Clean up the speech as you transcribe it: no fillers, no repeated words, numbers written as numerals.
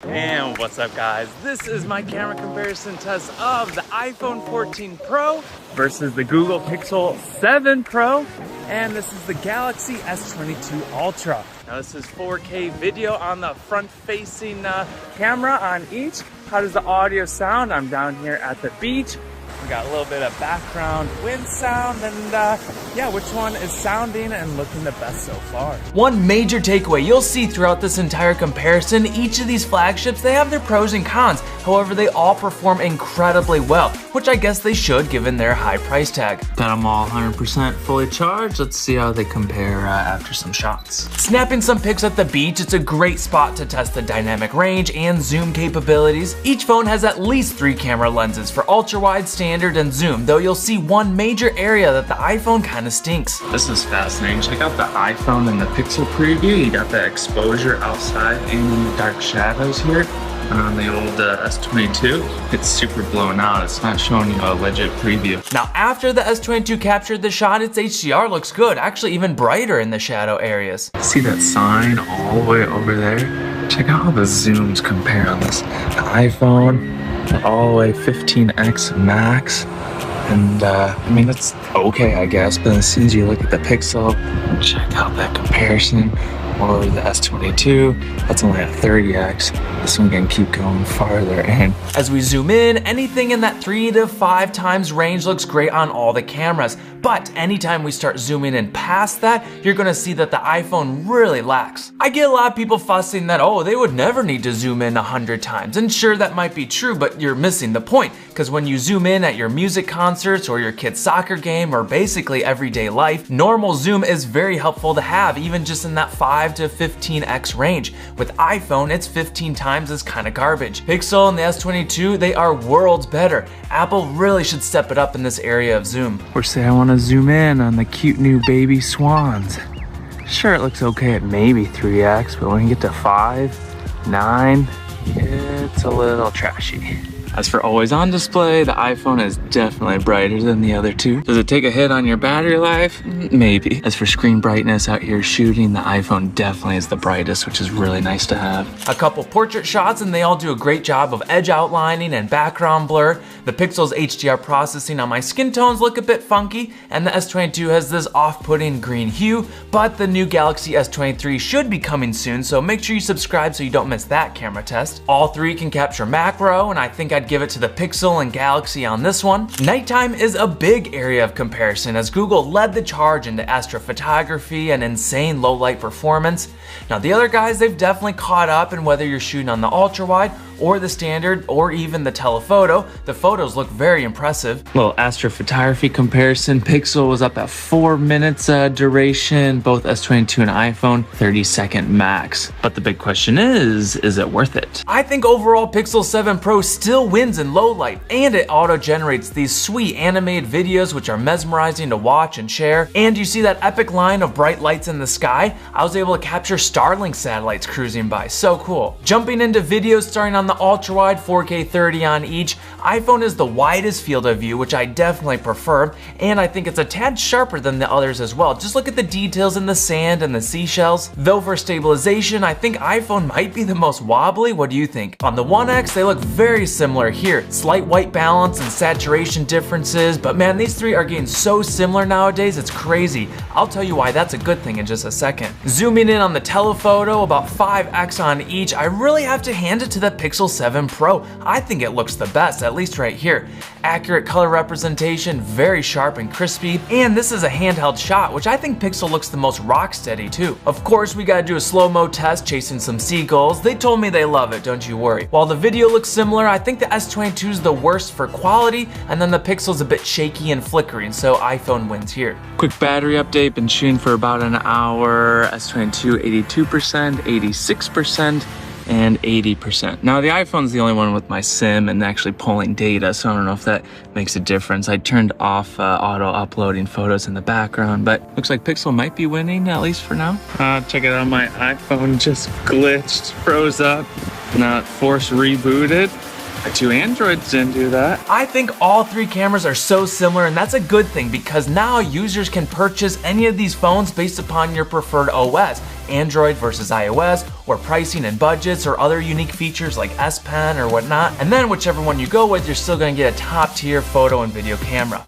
And what's up guys, this is my camera comparison test of the iPhone 14 Pro versus the Google Pixel 7 Pro, and this is the Galaxy S22 Ultra. Now this is 4K video on the front facing camera on each. How does the audio sound? I'm down here at the beach. We got a little bit of background wind sound, and yeah, which one is sounding and looking the best so far? One major takeaway you'll see throughout this entire comparison, each of these flagships, they have their pros and cons. However, they all perform incredibly well, which I guess they should given their high price tag. Got them all 100% fully charged. Let's see how they compare after some shots. Snapping some pics at the beach, it's a great spot to test the dynamic range and zoom capabilities. Each phone has at least 3 camera lenses for ultra wide, standard, and zoom, though you'll see one major area that the iPhone kinda stinks. This is fascinating. Check out the iPhone and the Pixel preview. You got the exposure outside and in the dark shadows here. And on the old S22, it's super blown out. It's not showing you a legit preview. Now after the S22 captured the shot, its HDR looks good, actually even brighter in the shadow areas. See that sign all the way over there? Check out how the zooms compare on this. The iPhone, all the way 15x max. And I mean, that's okay, I guess, but as soon as you look at the Pixel, check out that comparison. Or the S22, that's only at 30x. This one can keep going farther in. As we zoom in, anything in that 3 to 5 times range looks great on all the cameras. But anytime we start zooming in past that, you're gonna see that the iPhone really lacks. I get a lot of people fussing that, oh, they would never need to zoom in 100 times. And sure, that might be true, but you're missing the point. Because when you zoom in at your music concerts or your kid's soccer game or basically everyday life, normal zoom is very helpful to have, even just in that 5 to 15x range. With iPhone, it's 15 times is kinda garbage. Pixel and the S22, they are worlds better. Apple really should step it up in this area of zoom. Or say I wanna zoom in on the cute new baby swans. Sure, it looks okay at maybe 3x, but when you get to 5, 9, it's a little trashy. As for always on display, the iPhone is definitely brighter than the other two. Does it take a hit on your battery life? Maybe. As for screen brightness out here shooting, the iPhone definitely is the brightest, which is really nice to have. A couple portrait shots and they all do a great job of edge outlining and background blur. The Pixel's HDR processing on my skin tones look a bit funky, and the S22 has this off-putting green hue, but the new Galaxy S23 should be coming soon, so make sure you subscribe so you don't miss that camera test. All 3 can capture macro, and I think I'd give it to the Pixel and Galaxy on this one. Nighttime is a big area of comparison as Google led the charge into astrophotography and insane low light performance. Now the other guys, they've definitely caught up, and whether you're shooting on the ultra wide or the standard or even the telephoto, the photos look very impressive. Little astrophotography comparison. Pixel was up at 4 minutes duration, both S22 and iPhone, 30-second max. But the big question is it worth it? I think overall Pixel 7 Pro still wins in low light, and it auto-generates these sweet animated videos which are mesmerizing to watch and share. And you see that epic line of bright lights in the sky? I was able to capture Starlink satellites cruising by, so cool. Jumping into videos starting on the ultra wide, 4K 30 on each, iPhone is the widest field of view, which I definitely prefer, and I think it's a tad sharper than the others as well. Just look at the details in the sand and the seashells. Though for stabilization, I think iPhone might be the most wobbly. What do you think? On the One X, they look very similar here. Slight white balance and saturation differences, but man, these 3 are getting so similar nowadays, it's crazy. I'll tell you why that's a good thing in just a second. Zooming in on the telephoto, about 5x on each, I really have to hand it to the Pixel 7 Pro. I think it looks the best, at least right here. Accurate color representation, very sharp and crispy, and this is a handheld shot, which I think Pixel looks the most rock steady too. Of course, we gotta do a slow-mo test chasing some seagulls. They told me they love it, don't you worry. While the video looks similar, I think the S22 is the worst for quality, and then the Pixel's a bit shaky and flickering, so iPhone wins here. Quick battery update, been shooting for about an hour. S22 82%, 86%, and 80%. Now the iPhone's the only one with my SIM and actually pulling data, so I don't know if that makes a difference. I turned off auto uploading photos in the background, but looks like Pixel might be winning, at least for now. Check it out, my iPhone just glitched, froze up, not force rebooted. The 2 Androids didn't do that. I think all 3 cameras are so similar, and that's a good thing because now users can purchase any of these phones based upon your preferred OS. Android versus iOS, or pricing and budgets, or other unique features like S Pen or whatnot. And then whichever one you go with, you're still gonna get a top tier photo and video camera.